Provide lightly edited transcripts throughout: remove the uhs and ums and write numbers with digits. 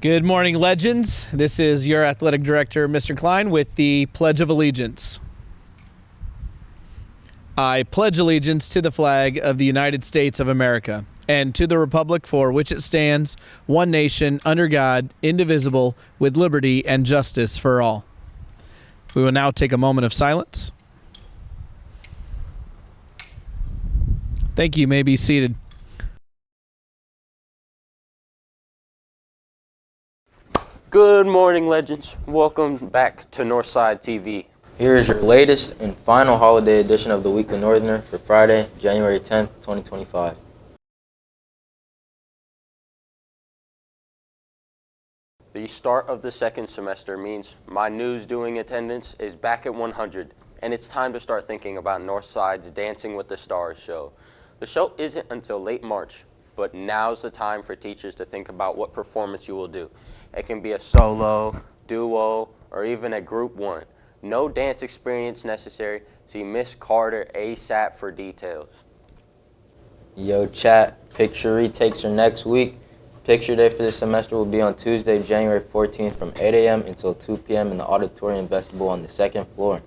Good morning, legends. This is your athletic director, Mr. Klein, with the Pledge of Allegiance. I pledge allegiance to the flag of the United States of America and to the republic for which it stands, one nation, under God, indivisible, with liberty and justice for all. We will now take a moment of silence. Thank you. You may be seated. Good morning, legends. Welcome back to Northside TV. Here is your latest and final holiday edition of the Weekly Northerner for Friday, January 10th, 2025. The start of the second semester means my news doing attendance is back at 100, and it's time to start thinking about Northside's Dancing with the Stars show. The show isn't until late March, but now's the time for teachers to think about what performance you will do. It can be a solo, duo, or even a group one. No dance experience necessary. See Miss Carter ASAP for details. Yo, chat, picture retakes are next week. Picture day for this semester will be on Tuesday, January 14th from 8 a.m. until 2 p.m. in the auditorium vestibule on the second floor.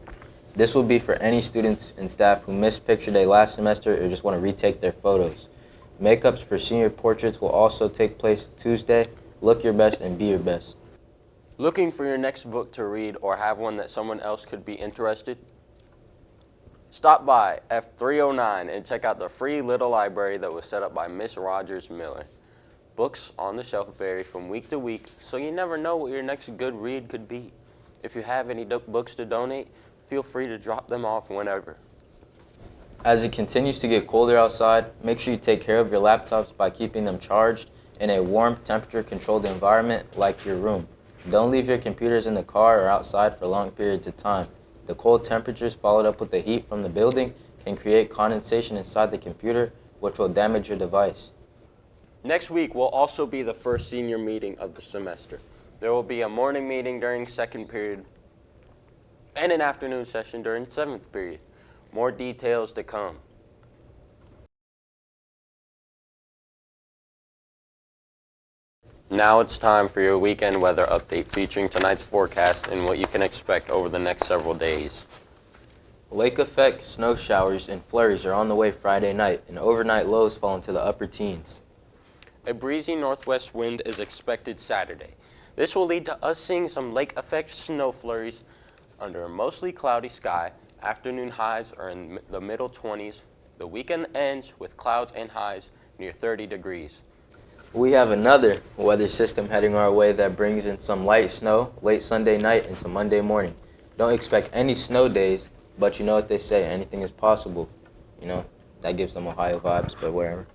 This will be for any students and staff who missed picture day last semester or just want to retake their photos. Makeups for senior portraits will also take place Tuesday. Look your best and be your best. Looking for your next book to read or have one that someone else could be interested? Stop by F309 and check out the free little library that was set up by Miss Rogers Miller. Books on the shelf vary from week to week, so you never know what your next good read could be. If you have any books to donate, feel free to drop them off whenever. As it continues to get colder outside, make sure you take care of your laptops by keeping them charged in a warm, temperature-controlled environment like your room. Don't leave your computers in the car or outside for long periods of time. The cold temperatures followed up with the heat from the building can create condensation inside the computer, which will damage your device. Next week will also be the first senior meeting of the semester. There will be a morning meeting during second period and an afternoon session during seventh period. More details to come. Now it's time for your weekend weather update featuring tonight's forecast and what you can expect over the next several days. Lake effect snow showers and flurries are on the way Friday night, and overnight lows fall into the upper teens. A breezy northwest wind is expected Saturday. This will lead to us seeing some lake effect snow flurries under a mostly cloudy sky. Afternoon highs are in the middle 20s. The weekend ends with clouds and highs near 30 degrees. We have another weather system heading our way that brings in some light snow late Sunday night into Monday morning. Don't expect any snow days, but you know what they say, anything is possible. You know, that gives them Ohio vibes, but whatever.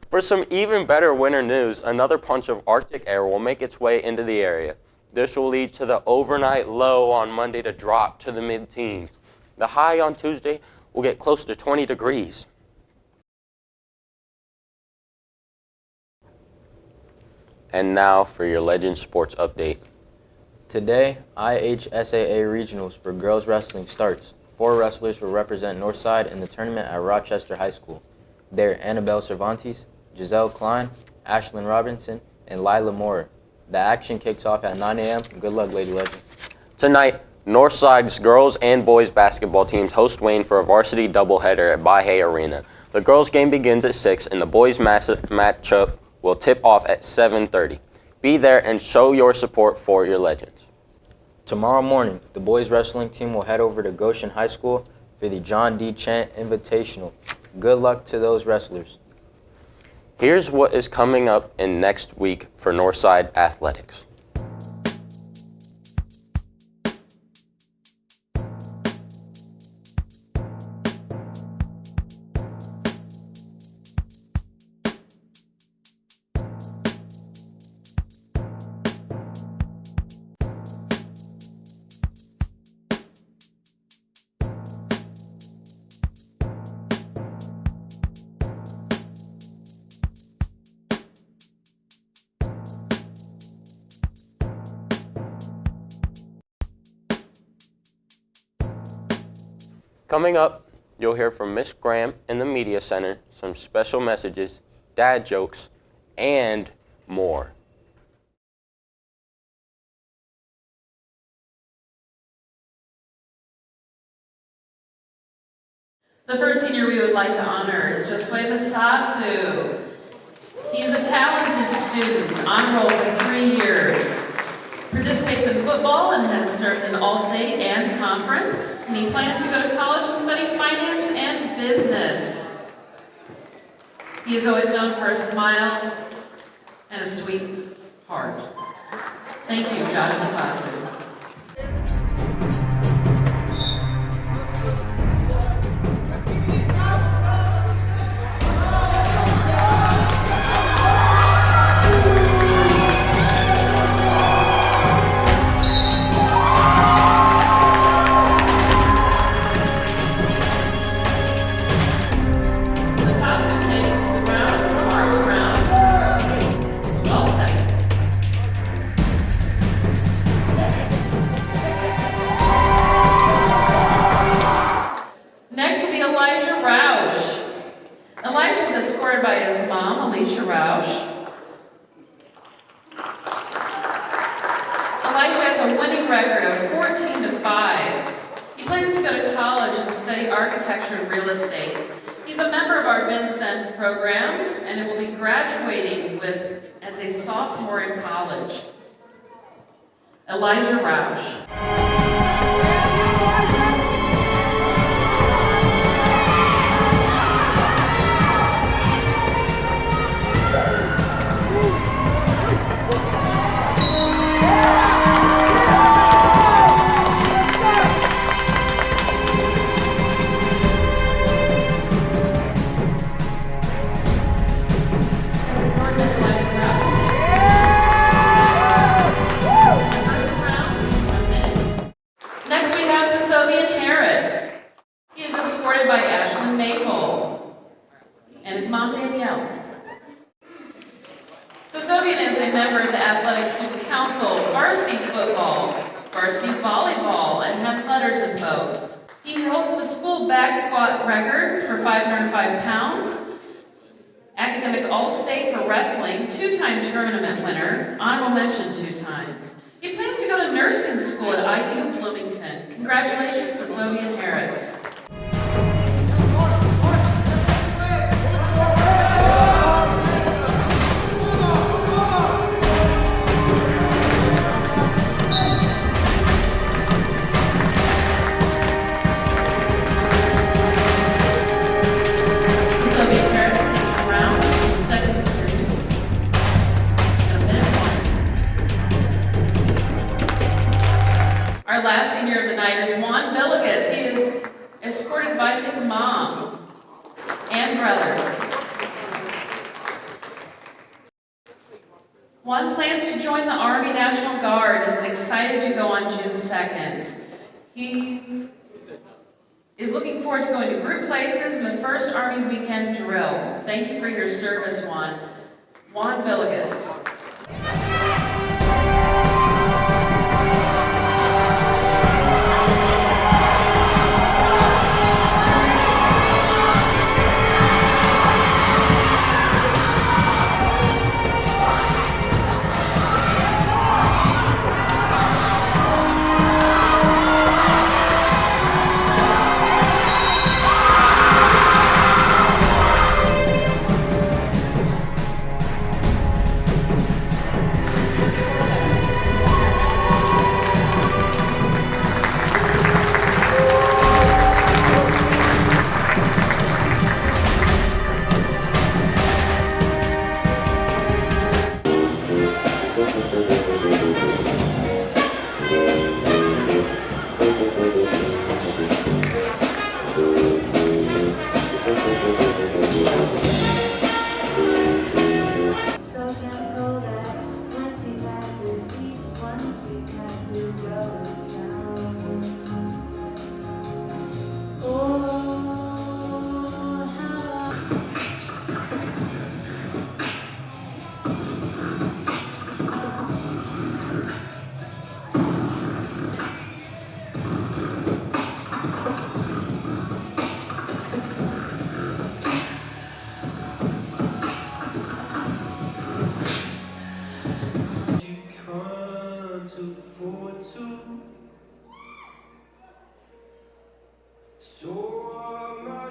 For some even better winter news, another punch of Arctic air will make its way into the area. This will lead to the overnight low on Monday to drop to the mid-teens. The high on Tuesday will get close to 20 degrees. And now for your Legend Sports update. Today, IHSAA Regionals for girls wrestling starts. 4 wrestlers will represent Northside in the tournament at Rochester High School. They're Annabelle Cervantes, Giselle Klein, Ashlyn Robinson, and Lila Moore. The action kicks off at 9 a.m. Good luck, Lady Legends. Tonight, Northside's girls and boys basketball teams host Wayne for a varsity doubleheader at Bahia Arena. The girls game begins at 6 and the boys matchup will tip off at 7:30. Be there and show your support for your Legends. Tomorrow morning, the boys wrestling team will head over to Goshen High School for the John D. Chant Invitational. Good luck to those wrestlers. Here's what is coming up in next week for Northside Athletics. Coming up, you'll hear from Miss Graham in the Media Center, some special messages, dad jokes, and more. The first senior we would like to honor is Josue Masasu. He is a talented student, on roll for 3 years. Participates in football and has served in All-State and Conference. And he plans to go to college and study finance and business. He is always known for a smile and a sweet heart. Thank you, Josh Masasu. By his mom, Alicia Roush. Elijah has a winning record of 14-5. He plans to go to college and study architecture and real estate. He's a member of our Vincennes program and will be graduating as a sophomore in college. Elijah Roush. Is a member of the Athletic Student Council, varsity football, varsity volleyball, and has letters in both. He holds the school back squat record for 505 pounds, academic all-state for wrestling, 2-time tournament winner, honorable mention 2 times. He plans to go to nursing school at IU Bloomington. Congratulations, Sosovian Harris. Our last senior of the night is Juan Villegas. He is escorted by his mom and brother. Juan plans to join the Army National Guard and is excited to go on June 2nd. He is looking forward to going to group places in the first Army weekend drill. Thank you for your service, Juan. Juan Villegas. Store my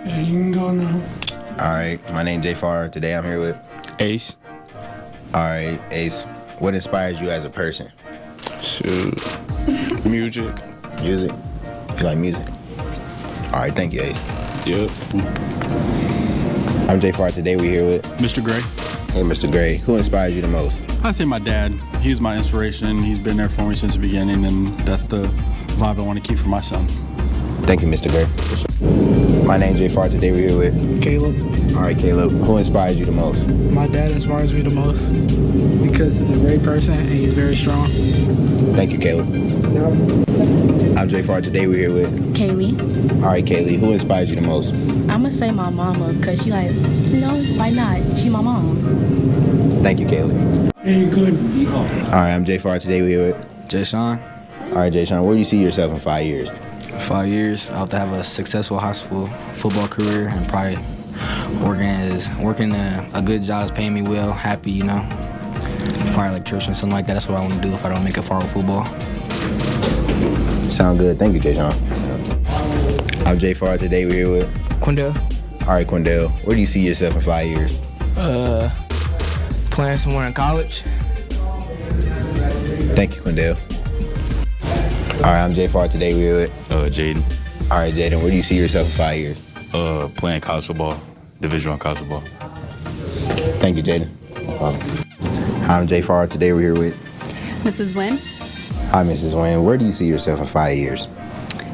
Yeah, you can go now. All right, my name's Jay Farr. Today I'm here with Ace. All right, Ace. What inspires you as a person? Shoot. Music. Music. You like music? All right, thank you, Ace. Yep. I'm Jay Farr. Today we're here with Mr. Gray. Hey, Mr. Gray. Who inspires you the most? I'd say my dad. He's my inspiration. He's been there for me since the beginning, and that's the vibe I want to keep for my son. Thank you, Mr. Gray. My name's Jay Farr. Today we're here with Caleb. All right, Caleb. Who inspires you the most? My dad inspires me the most because he's a great person and he's very strong. Thank you, Caleb. I'm Jay Farr. Today we're here with Kaylee. All right, Kaylee. Who inspires you the most? I'm gonna say my mama because she like, why not? She my mom. Thank you, Kaylee. Yeah, you good. All right, I'm Jay Farr. Today we're here with Jay Sean, All right, Jay Sean. Where do you see yourself in 5 years? 5 years. I hope to have a successful high school football career and probably working a good job that's paying me well, happy, you know. Probably electrician, something like that. That's what I want to do if I don't make it far with football. Sound good. Thank you, Jay Sean. I'm Jay Farr. Today we're here with Quindell, All right, Quindell. Where do you see yourself in 5 years? playing somewhere in college. Thank you, Quindell. All right, I'm Jay Farr. Today we're with Jaden. All right, Jaden. Where do you see yourself in 5 years? Playing college football, Division I college football. Thank you, Jaden. Hi, I'm Jay Farr. Today we're here with Mrs. Wynn. Hi, Mrs. Wynn. Where do you see yourself in 5 years?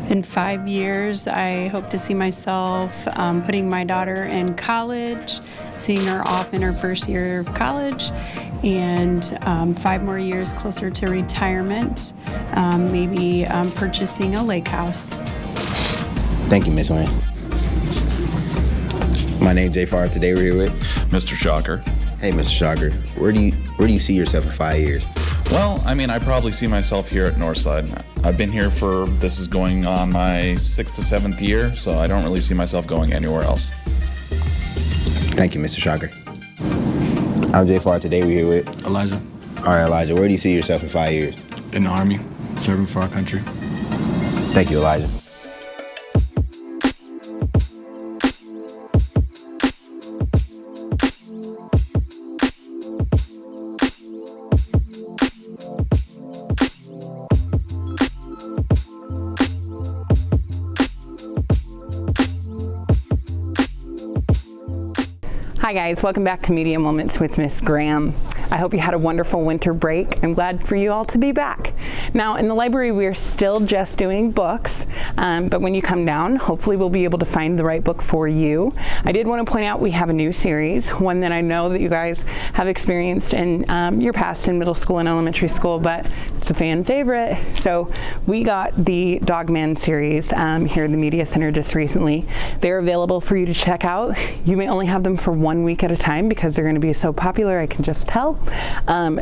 In 5 years, I hope to see myself putting my daughter in college, seeing her off in her first year of college, and 5 more years closer to retirement, maybe purchasing a lake house. Thank you, Miss Wynn. My name's Jay Farr. Today we're here with Mr. Shocker. Hey, Mr. Shocker. Where do you see yourself in 5 years? Well, I mean, I probably see myself here at Northside. I've been here this is going on my 6th to 7th year, so I don't really see myself going anywhere else. Thank you, Mr. Shocker. I'm Jay Farr. Today we're here with Elijah. All right, Elijah. Where do you see yourself in 5 years? In the Army, serving for our country. Thank you, Elijah. Hi guys, welcome back to Media Moments with Miss Graham. I hope you had a wonderful winter break. I'm glad for you all to be back. Now, in the library, we're still just doing books, but when you come down, hopefully we'll be able to find the right book for you. I did want to point out we have a new series, one that I know that you guys have experienced in your past in middle school and elementary school, but it's a fan favorite. So we got the Dogman series here in the Media Center just recently. They're available for you to check out. You may only have them for 1 week at a time because they're going to be so popular, I can just tell.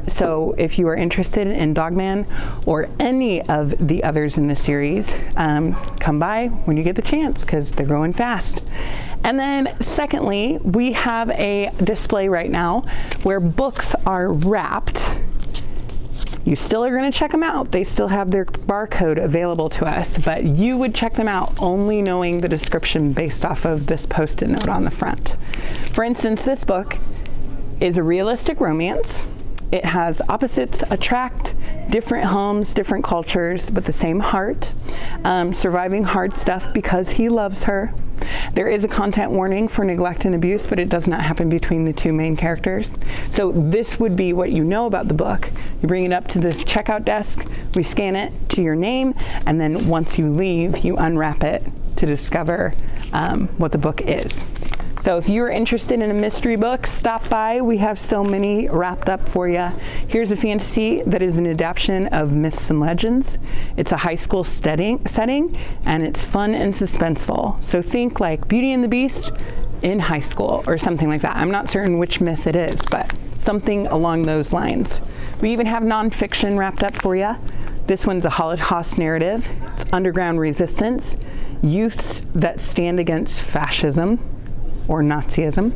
So if you are interested in Dogman or any of the others in the series, come by when you get the chance because they're growing fast. And then secondly, we have a display right now where books are wrapped. You still are going to check them out. They still have their barcode available to us, but you would check them out only knowing the description based off of this Post-it note on the front. For instance, this book is a realistic romance. It has opposites attract, different homes, different cultures, but the same heart. Surviving hard stuff because he loves her. There is a content warning for neglect and abuse, but it does not happen between the two main characters. So this would be what you know about the book. You bring it up to the checkout desk, we scan it to your name, and then once you leave, you unwrap it to discover what the book is. So if you're interested in a mystery book, stop by. We have so many wrapped up for you. Here's a fantasy that is an adaptation of myths and legends. It's a high school setting, and it's fun and suspenseful. So think like Beauty and the Beast in high school or something like that. I'm not certain which myth it is, but something along those lines. We even have nonfiction wrapped up for you. This one's a Holocaust narrative. It's underground resistance, youths that stand against fascism or Nazism.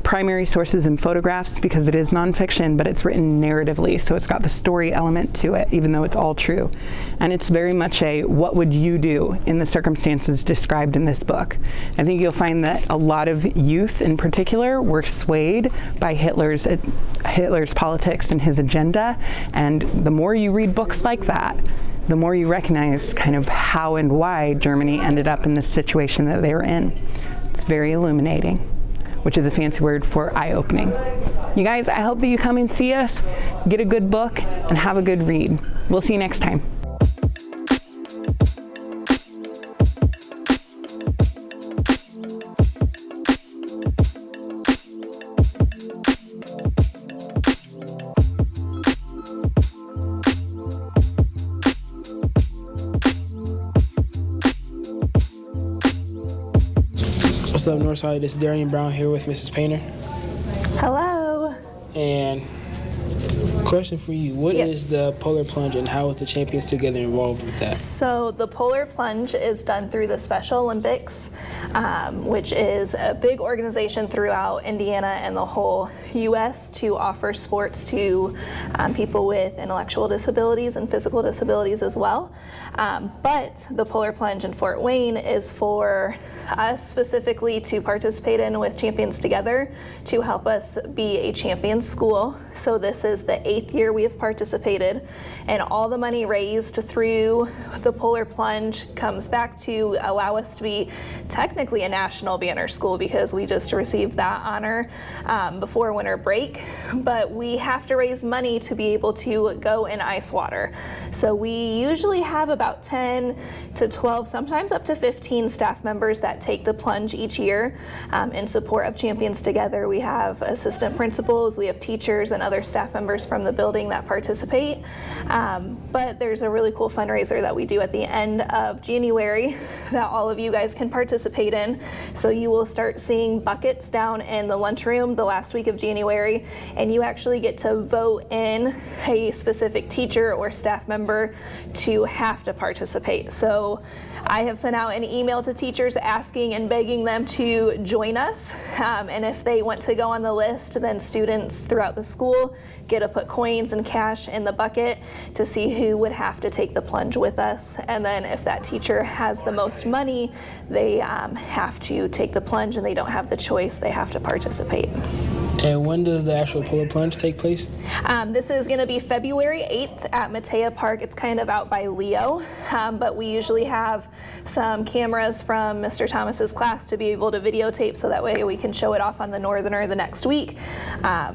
Primary sources and photographs because it is nonfiction, but it's written narratively, so it's got the story element to it, even though it's all true. And it's very much a what would you do in the circumstances described in this book. I think you'll find that a lot of youth in particular were swayed by Hitler's politics and his agenda, and the more you read books like that, the more you recognize kind of how and why Germany ended up in this situation that they were in. It's very illuminating, which is a fancy word for eye-opening. You guys, I hope that you come and see us, get a good book, and have a good read. We'll see you next time. What's up, Northside? It's Darian Brown here with Mrs. Painter. Hello. And question for you, what is the Polar Plunge and how is the Champions Together involved with that? So the Polar Plunge is done through the Special Olympics, which is a big organization throughout Indiana and the whole U.S. to offer sports to people with intellectual disabilities and physical disabilities as well. But the Polar Plunge in Fort Wayne is for us specifically to participate in with Champions Together to help us be a champion school. So this is the 8th year we have participated, and all the money raised through the Polar Plunge comes back to allow us to be technically a national banner school because we just received that honor before winter break, but we have to raise money to be able to go in ice water. So we usually have about 10 to 12, sometimes up to 15 staff members that take the plunge each year in support of Champions Together. We have assistant principals, we have teachers and other staff members from the building that participate. But there's a really cool fundraiser that we do at the end of January that all of you guys can participate in. So you will start seeing buckets down in the lunchroom the last week of January, and you actually get to vote in a specific teacher or staff member to have to participate. So I have sent out an email to teachers asking and begging them to join us, and if they want to go on the list, then students throughout the school get to put coins and cash in the bucket to see who would have to take the plunge with us. And then if that teacher has the most money, they have to take the plunge and they don't have the choice, they have to participate. And when does the actual polar plunge take place? This is going to be February 8th at Matea Park. It's kind of out by Leo, but we usually have some cameras from Mr. Thomas's class to be able to videotape so that way we can show it off on the Northerner the next week. Yeah,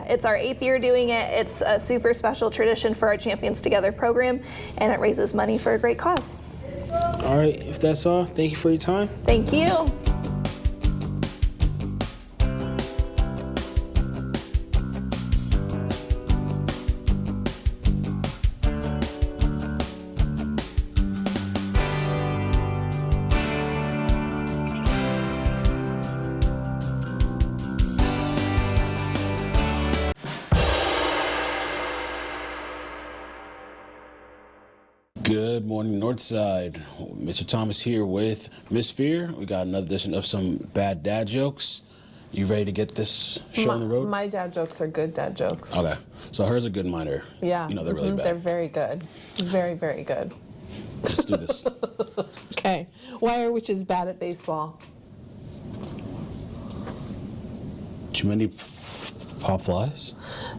it's our 8th year doing it. It's a super special tradition for our Champions Together program, and it raises money for a great cause. All right, if that's all, thank you for your time. Thank you. Good morning, Northside. Mr. Thomas here with Miss Fear. We got another edition of some bad dad jokes. You ready to get this show on the road? My dad jokes are good dad jokes. Okay. So hers are good and mine are, Yeah. you know, they're really bad. They're very good. Very, very good. Let's do this. Okay. Why are witches bad at baseball? Too many pop flies?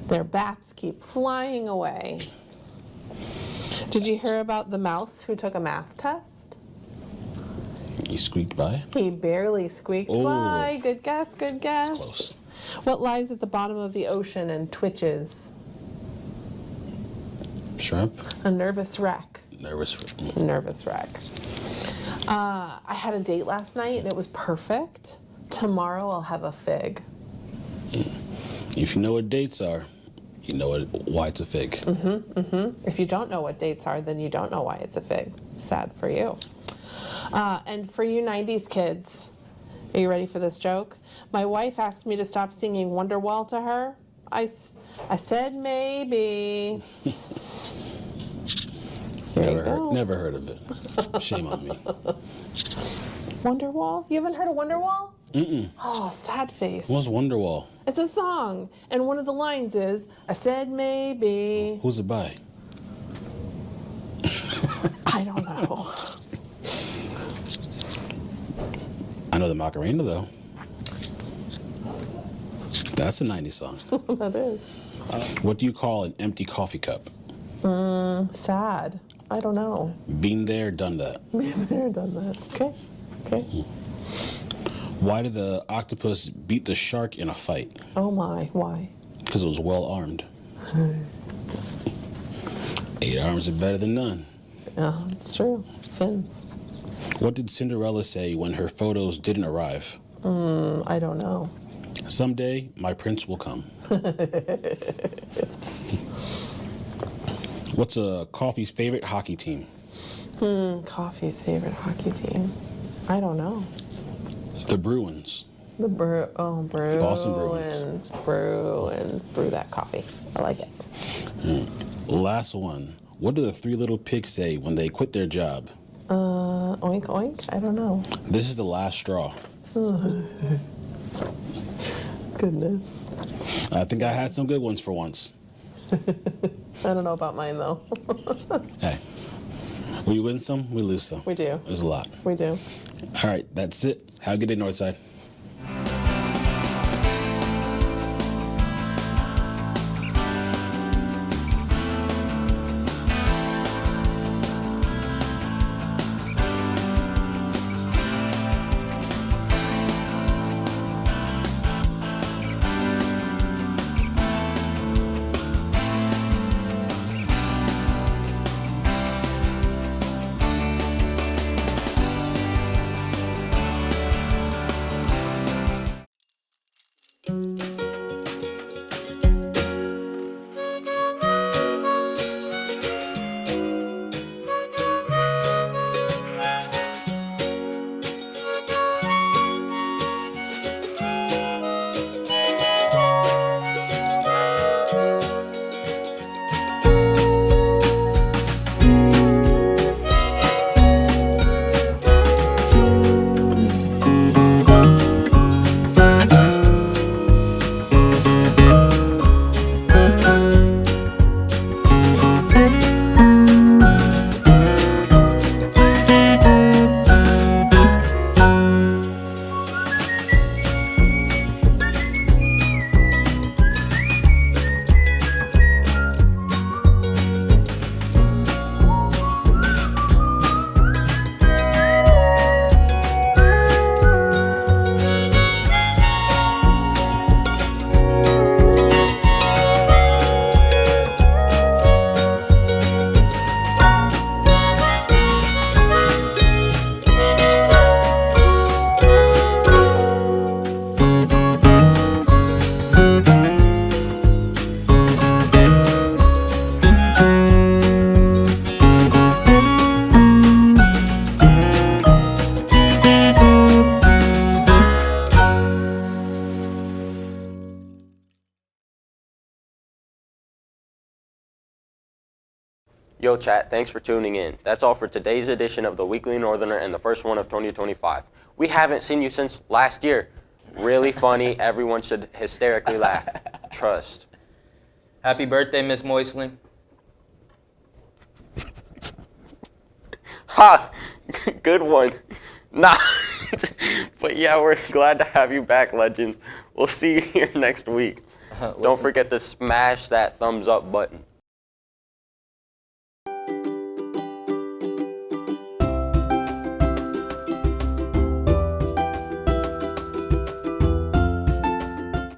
Their bats keep flying away. Did you hear about the mouse who took a math test? You squeaked by? He barely squeaked by. Good guess, good guess. That's close. What lies at the bottom of the ocean and twitches? Shrimp? A nervous wreck. Nervous. Nervous wreck. I had a date last night and it was perfect. Tomorrow I'll have a fig. If you know what dates are, you know why it's a fig. If you don't know what dates are, then you don't know why it's a fig. Sad for you. And for you 90s kids, are you ready for this joke? My wife asked me to stop singing Wonderwall to her. I said maybe. Never heard of it. Shame on me. Wonderwall? You haven't heard of Wonderwall? Mm-mm. Oh, sad face. What's Wonderwall? It's a song, and one of the lines is, I said maybe. Who's it by? I don't know. I know the Macarena, though. That's a 90s song. That is. What do you call an empty coffee cup? Sad. I don't know. Been there, done that. Been there, done that. Okay. Okay. Why did the octopus beat the shark in a fight? Oh my, why? Because it was well armed. 8 arms are better than none. Yeah, it's true. Fins. What did Cinderella say when her photos didn't arrive? I don't know. Someday, my prince will come. What's a coffee's favorite hockey team? Coffee's favorite hockey team. I don't know. The Bruins. Bruins. Boston Bruins. Bruins. Brew that coffee. I like it. Last one. What do the 3 little pigs say when they quit their job? Oink oink? I don't know. This is the last straw. Goodness. I think I had some good ones for once. I don't know about mine though. Hey, we win some, we lose some. We do. There's a lot. We do. All right, that's it. Have a good day, Northside. Yo, chat, thanks for tuning in. That's all for today's edition of the Weekly Northerner and the first one of 2025. We haven't seen you since last year. Really funny. Everyone should hysterically laugh. Trust. Happy birthday, Miss Moisling. Ha! Good one. Nah. But yeah, we're glad to have you back, legends. We'll see you here next week. Don't forget to smash that thumbs up button.